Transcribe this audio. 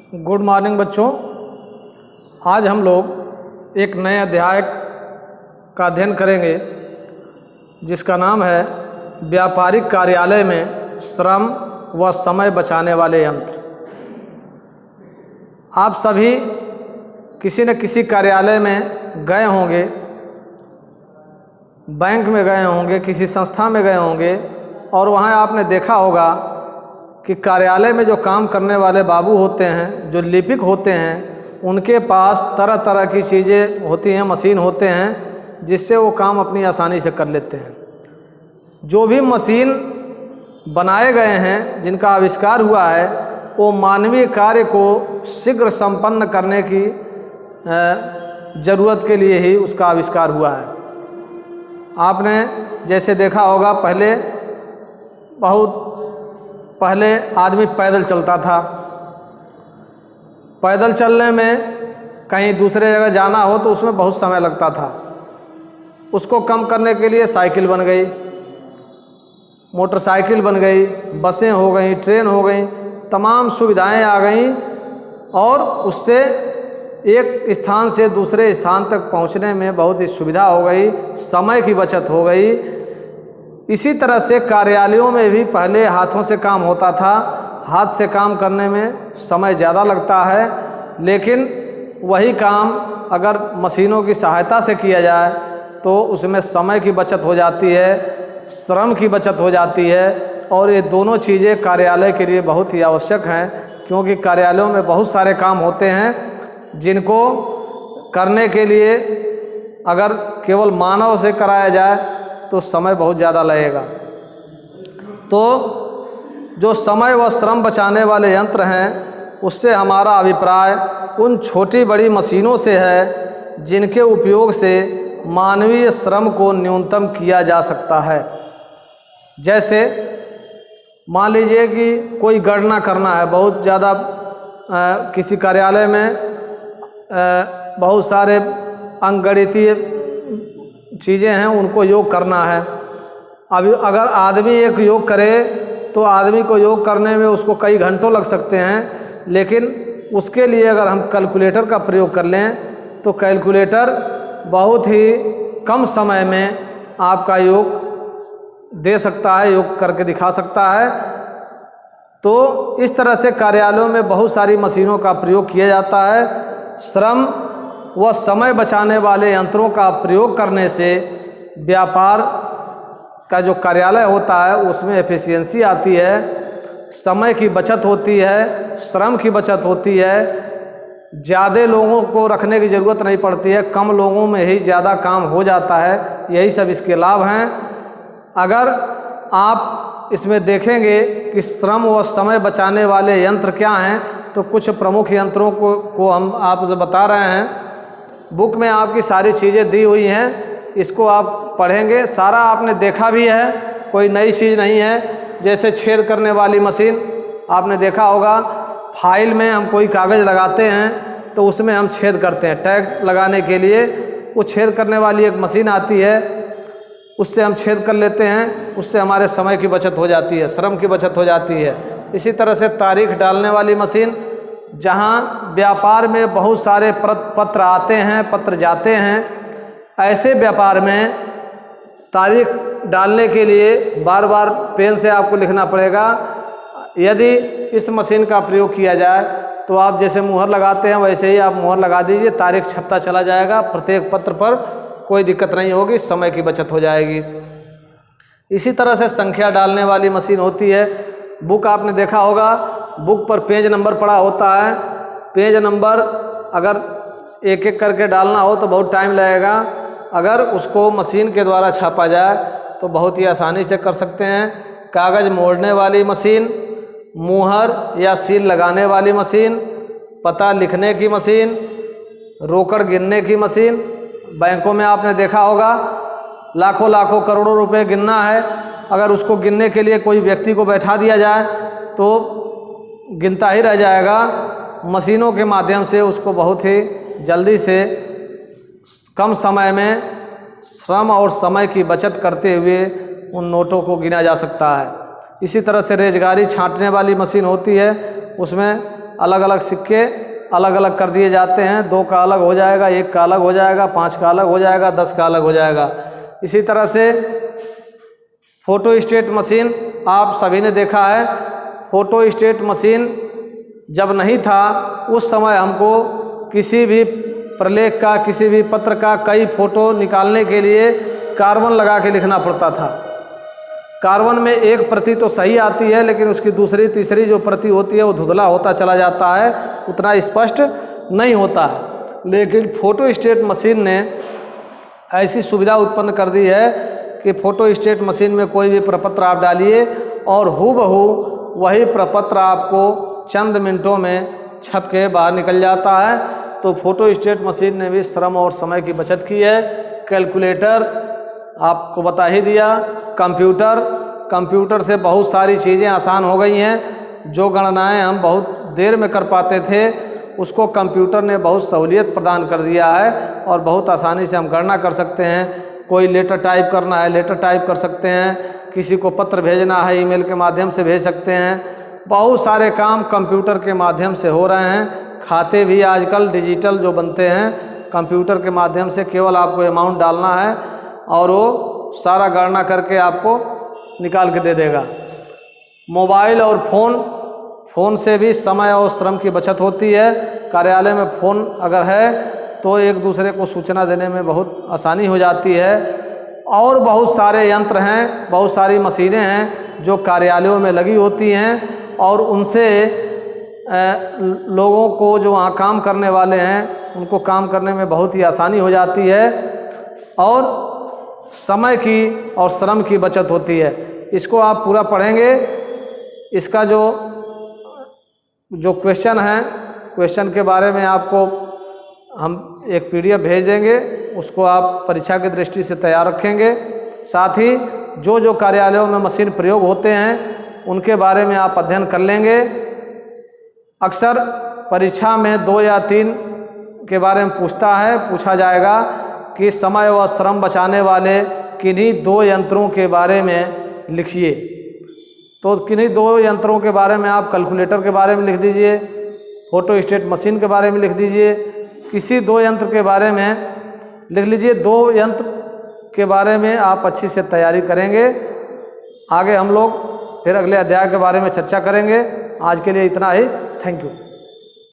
Good morning बच्चों। आज हम लोग एक नए अध्याय का अध्ययन करेंगे जिसका नाम है व्यापारिक कार्यालय में श्रम व समय बचाने वाले यंत्र। आप सभी किसी न किसी कार्यालय में गए होंगे, बैंक में गए होंगे, किसी संस्था में गए होंगे और वहाँ आपने देखा होगा कि कार्यालय में जो काम करने वाले बाबू होते हैं, जो लिपिक होते हैं, उनके पास तरह तरह की चीज़ें होती हैं, मशीन होते हैं जिससे वो काम अपनी आसानी से कर लेते हैं। जो भी मशीन बनाए गए हैं, जिनका आविष्कार हुआ है, वो मानवीय कार्य को शीघ्र संपन्न करने की ज़रूरत के लिए ही उसका आविष्कार हुआ है। आपने जैसे देखा होगा पहले आदमी पैदल चलता था। पैदल चलने में कहीं दूसरे जगह जाना हो तो उसमें बहुत समय लगता था। उसको कम करने के लिए साइकिल बन गई, मोटरसाइकिल बन गई, बसें हो गई, ट्रेन हो गई, तमाम सुविधाएं आ गईं और उससे एक स्थान से दूसरे स्थान तक पहुंचने में बहुत ही सुविधा हो गई, समय की बचत हो गई। इसी तरह से कार्यालयों में भी पहले हाथों से काम होता था। हाथ से काम करने में समय ज़्यादा लगता है, लेकिन वही काम अगर मशीनों की सहायता से किया जाए तो उसमें समय की बचत हो जाती है, श्रम की बचत हो जाती है। और ये दोनों चीज़ें कार्यालय के लिए बहुत ही आवश्यक हैं, क्योंकि कार्यालयों में बहुत सारे काम होते हैं जिनको करने के लिए अगर केवल मानव से कराया जाए तो समय बहुत ज़्यादा लगेगा। तो जो समय व श्रम बचाने वाले यंत्र हैं, उससे हमारा अभिप्राय उन छोटी बड़ी मशीनों से है जिनके उपयोग से मानवीय श्रम को न्यूनतम किया जा सकता है। जैसे मान लीजिए कि कोई गणना करना है, बहुत ज़्यादा किसी कार्यालय में बहुत सारे अंकगणितीय चीज़ें हैं, उनको योग करना है। अभी अगर आदमी एक योग करे तो आदमी को योग करने में उसको कई घंटों लग सकते हैं, लेकिन उसके लिए अगर हम कैलकुलेटर का प्रयोग कर लें तो कैलकुलेटर बहुत ही कम समय में आपका योग दे सकता है, योग करके दिखा सकता है। तो इस तरह से कार्यालयों में बहुत सारी मशीनों का प्रयोग किया जाता है। श्रम व समय बचाने वाले यंत्रों का प्रयोग करने से व्यापार का जो कार्यालय होता है उसमें एफिशिएंसी आती है, समय की बचत होती है, श्रम की बचत होती है, ज़्यादा लोगों को रखने की ज़रूरत नहीं पड़ती है, कम लोगों में ही ज़्यादा काम हो जाता है। यही सब इसके लाभ हैं। अगर आप इसमें देखेंगे कि श्रम व समय बचाने वाले यंत्र क्या हैं, तो कुछ प्रमुख यंत्रों को हम आपसे बता रहे हैं। बुक में आपकी सारी चीज़ें दी हुई हैं, इसको आप पढ़ेंगे। सारा आपने देखा भी है, कोई नई चीज़ नहीं है। जैसे छेद करने वाली मशीन आपने देखा होगा, फाइल में हम कोई कागज़ लगाते हैं तो उसमें हम छेद करते हैं। टैग लगाने के लिए वो छेद करने वाली एक मशीन आती है, उससे हम छेद कर लेते हैं, उससे हमारे समय की बचत हो जाती है, श्रम की बचत हो जाती है। इसी तरह से तारीख डालने वाली मशीन, जहाँ व्यापार में बहुत सारे पत्र आते हैं, पत्र जाते हैं, ऐसे व्यापार में तारीख डालने के लिए बार बार पेन से आपको लिखना पड़ेगा। यदि इस मशीन का प्रयोग किया जाए तो आप जैसे मुहर लगाते हैं वैसे ही आप मुहर लगा दीजिए, तारीख छपता चला जाएगा, प्रत्येक पत्र पर कोई दिक्कत नहीं होगी, समय की बचत हो जाएगी। इसी तरह से संख्या डालने वाली मशीन होती है। बुक आपने देखा होगा, बुक पर पेज नंबर पड़ा होता है। पेज नंबर अगर एक एक करके डालना हो तो बहुत टाइम लगेगा। अगर उसको मशीन के द्वारा छापा जाए तो बहुत ही आसानी से कर सकते हैं। कागज़ मोड़ने वाली मशीन, मुहर या सील लगाने वाली मशीन, पता लिखने की मशीन, रोकड़ गिनने की मशीन। बैंकों में आपने देखा होगा लाखों लाखों करोड़ों रुपए गिनना है, अगर उसको गिनने के लिए कोई व्यक्ति को बैठा दिया जाए तो गिनता ही रह जाएगा। मशीनों के माध्यम से उसको बहुत ही जल्दी से कम समय में श्रम और समय की बचत करते हुए उन नोटों को गिना जा सकता है। इसी तरह से रेजगारी छांटने वाली मशीन होती है, उसमें अलग अलग सिक्के अलग अलग कर दिए जाते हैं। 2 का अलग हो जाएगा, 1 का अलग हो जाएगा, 5 का अलग हो जाएगा, 10 का अलग हो जाएगा। इसी तरह से फोटोस्टेट मशीन आप सभी ने देखा है। फोटोस्टेट मशीन जब नहीं था उस समय हमको किसी भी प्रलेख का, किसी भी पत्र का कई फ़ोटो निकालने के लिए कार्बन लगा के लिखना पड़ता था। कार्बन में एक प्रति तो सही आती है, लेकिन उसकी दूसरी तीसरी जो प्रति होती है वो धुंधला होता चला जाता है, उतना स्पष्ट नहीं होता है। लेकिन फोटोस्टेट मशीन ने ऐसी सुविधा उत्पन्न कर दी है कि फोटोस्टेट मशीन में कोई भी प्रपत्र आप डालिए और हूबहू वही प्रपत्र आपको चंद मिनटों में छप के बाहर निकल जाता है। तो फोटोस्टेट मशीन ने भी श्रम और समय की बचत की है। कैलकुलेटर आपको बता ही दिया। कंप्यूटर से बहुत सारी चीज़ें आसान हो गई हैं। जो गणनाएं हम बहुत देर में कर पाते थे उसको कंप्यूटर ने बहुत सहूलियत प्रदान कर दिया है और बहुत आसानी से हम गणना कर सकते हैं। कोई लेटर टाइप करना है, लेटर टाइप कर सकते हैं। किसी को पत्र भेजना है, ईमेल के माध्यम से भेज सकते हैं। बहुत सारे काम कंप्यूटर के माध्यम से हो रहे हैं। खाते भी आजकल डिजिटल जो बनते हैं कंप्यूटर के माध्यम से, केवल आपको अमाउंट डालना है और वो सारा गणना करके आपको निकाल के दे देगा। मोबाइल और फ़ोन से भी समय और श्रम की बचत होती है। कार्यालय में फ़ोन अगर है तो एक दूसरे को सूचना देने में बहुत आसानी हो जाती है। और बहुत सारे यंत्र हैं, बहुत सारी मशीनें हैं जो कार्यालयों में लगी होती हैं और उनसे लोगों को जो वहाँ काम करने वाले हैं उनको काम करने में बहुत ही आसानी हो जाती है और समय की और श्रम की बचत होती है। इसको आप पूरा पढ़ेंगे। इसका जो क्वेश्चन है, क्वेश्चन के बारे में आपको हम एक PDF भेज देंगे, उसको आप परीक्षा की दृष्टि से तैयार रखेंगे। साथ ही जो कार्यालयों में मशीन प्रयोग होते हैं उनके बारे में आप अध्ययन कर लेंगे। अक्सर परीक्षा में 2 या 3 के बारे में पूछा जाएगा कि समय व श्रम बचाने वाले किन्हीं 2 यंत्रों के बारे में लिखिए। तो किन्हीं 2 यंत्रों के बारे में आप कैलकुलेटर के बारे में लिख दीजिए, फोटोस्टेट मशीन के बारे में लिख दीजिए, किसी 2 यंत्र के बारे में लिख लीजिए। 2 यंत्र के बारे में आप अच्छी से तैयारी करेंगे। आगे हम लोग फिर अगले अध्याय के बारे में चर्चा करेंगे। आज के लिए इतना ही। Thank you.